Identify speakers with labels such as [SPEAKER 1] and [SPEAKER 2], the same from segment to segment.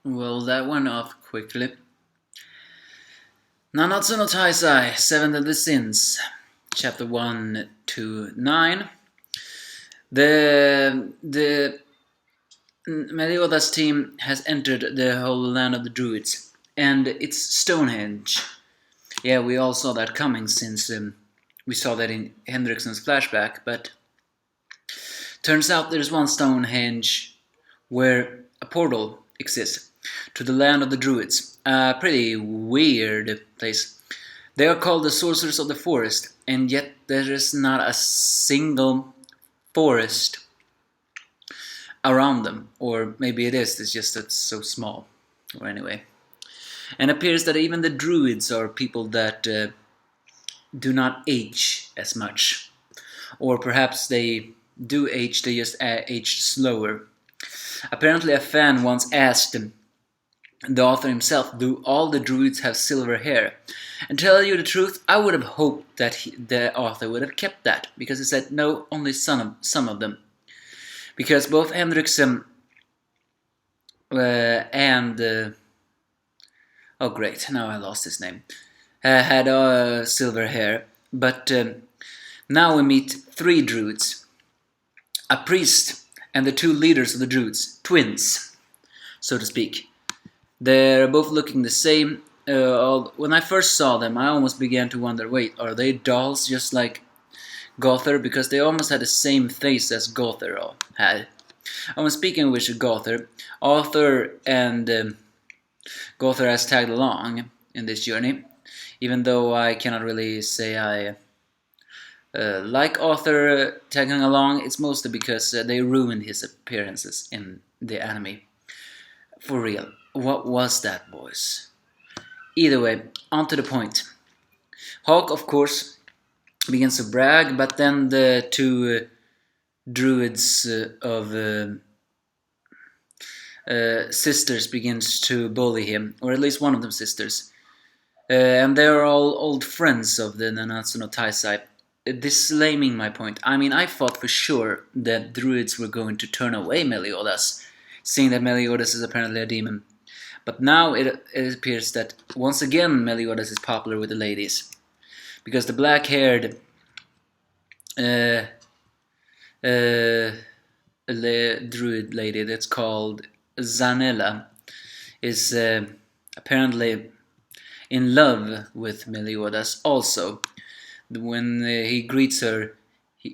[SPEAKER 1] Well, that went off quickly. Nanatsu no Taizai, Seven Deadly Sins, Chapter 1 to 9. The Meliodas team has entered the Holy Land of the Druids, and it's Stonehenge. Yeah, we all saw that coming since we saw that in Hendrickson's flashback, but turns out there's one Stonehenge where a portal exists to the land of the Druids. A pretty weird place. They are called the Sorcerers of the Forest, and yet there is not a single forest around them. Or maybe it is, it's just that it's so small. Or anyway. And it appears that even the Druids are people that do not age as much. Or perhaps they do age, they just age slower. Apparently a fan once asked the author himself, do all the Druids have silver hair? And to tell you the truth, I would have hoped that the author would have kept that, because he said no, only some of them. Because both Hendrickson and oh great, now I lost his name, had silver hair, but now we meet three Druids, a priest and the two leaders of the Druids, twins, so to speak. They're both looking the same. When I first saw them, I almost began to wonder, wait, are they dolls just like Gother? Because they almost had the same face as Gother had. And when speaking of which, Gother, Arthur and Gother has tagged along in this journey, even though I cannot really say I like Arthur tagging along. It's mostly because they ruined his appearances in the anime. For real, what was that, boys? Either way, on to the point. Hawk, of course, begins to brag, but then the two druids of sisters begins to bully him, or at least one of them sisters. And they are all old friends of the Nanatsu no Taizai. Disclaiming my point, I mean, I thought for sure that druids were going to turn away Meliodas, seeing that Meliodas is apparently a demon. But now it appears that once again Meliodas is popular with the ladies, because the black-haired druid lady that's called Zanella is apparently in love with Meliodas also. When he greets her,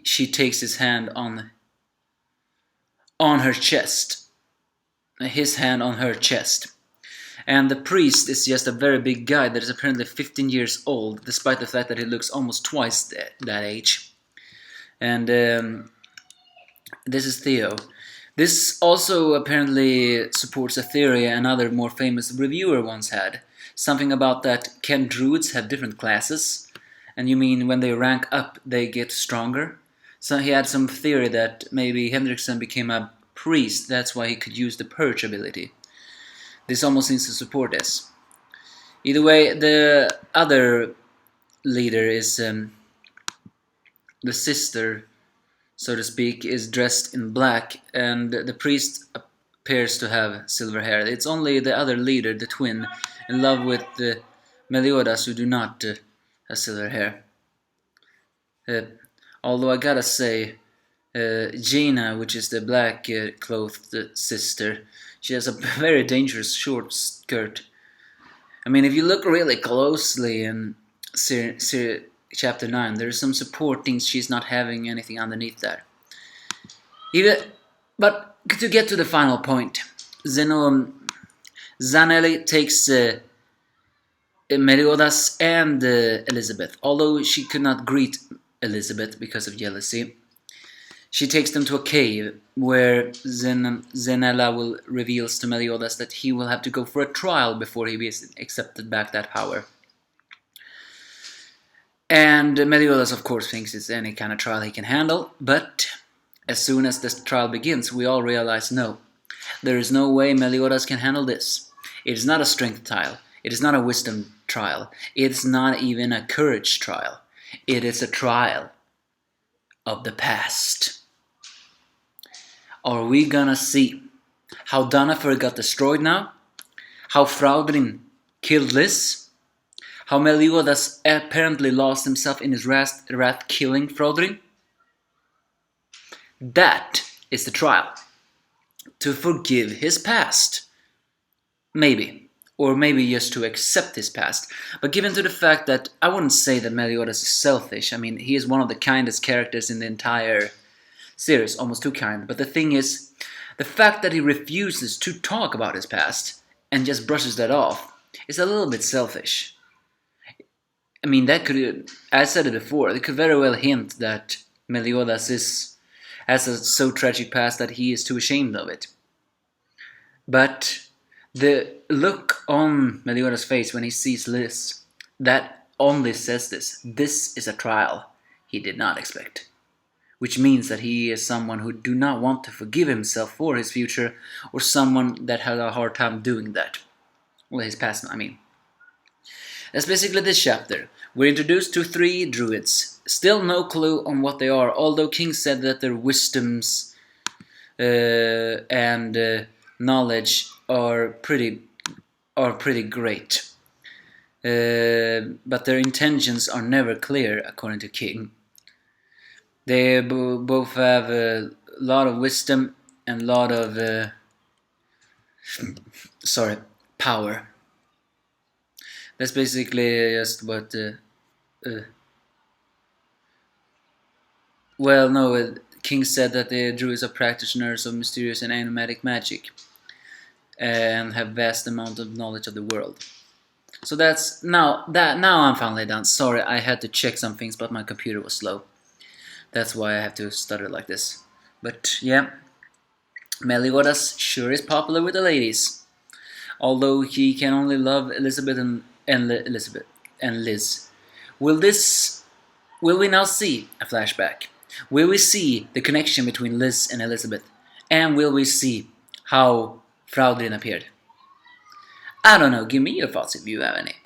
[SPEAKER 1] she takes his hand on her chest. His hand on her chest. And the priest is just a very big guy that is apparently 15 years old, despite the fact that he looks almost twice that age. And this is Theo. This also apparently supports a theory another more famous reviewer once had. Something about that, can druids have different classes? And you mean when they rank up, they get stronger? So he had some theory that maybe Hendrickson became a priest, that's why he could use the purge ability. This almost seems to support this. Either way, the other leader is the sister, so to speak, is dressed in black, and the priest appears to have silver hair. It's only the other leader, the twin, in love with Meliodas, who do not have silver hair. Although I gotta say, Jaina, which is the black-clothed sister, she has a very dangerous short skirt. I mean, if you look really closely in Chapter 9, there's some supporting she's not having anything underneath that. But to get to the final point, Zanelli takes Meliodas and Elizabeth, although she could not greet Elizabeth because of jealousy. She takes them to a cave where Zenella reveals to Meliodas that he will have to go for a trial before he is accepted back that power. And Meliodas, of course, thinks it's any kind of trial he can handle, but as soon as this trial begins, we all realize no. There is no way Meliodas can handle this. It is not a strength trial. It is not a wisdom trial. It's not even a courage trial. It is a trial of the past. Are we gonna see how Danafer got destroyed now? how Fraudrin killed Liz, how Meliodas apparently lost himself in his wrath killing Fraudrin. That is the trial. To forgive his past. Maybe. Or maybe just to accept his past. But given to the fact that I wouldn't say that Meliodas is selfish. I mean, he is one of the kindest characters in the entire series. Almost too kind. But the thing is, the fact that he refuses to talk about his past and just brushes that off is a little bit selfish. I mean, that could, I said it before, it could very well hint that Meliodas has a so tragic past that he is too ashamed of it. But the look on Meliodas' face when he sees Liz, that only says this. This is a trial he did not expect. Which means that he is someone who do not want to forgive himself for his future, or someone that had a hard time doing that. Well, his past, I mean. That's basically this chapter. We're introduced to 3 druids. Still no clue on what they are, although King said that their wisdoms and knowledge are pretty great. But their intentions are never clear, according to King. They both have a lot of wisdom and a lot of power. That's basically just what. Well, no, King said that the druids are practitioners of mysterious and animatic magic and have vast amount of knowledge of the world. So that's now I'm finally done. Sorry, I had to check some things, but my computer was slow. That's why I have to stutter like this. But yeah, Meliodas sure is popular with the ladies, although he can only love Elizabeth and Liz. Will we now see a flashback? Will we see the connection between Liz and Elizabeth? And will we see how Fraudrin appeared? I don't know, give me your thoughts if you have any.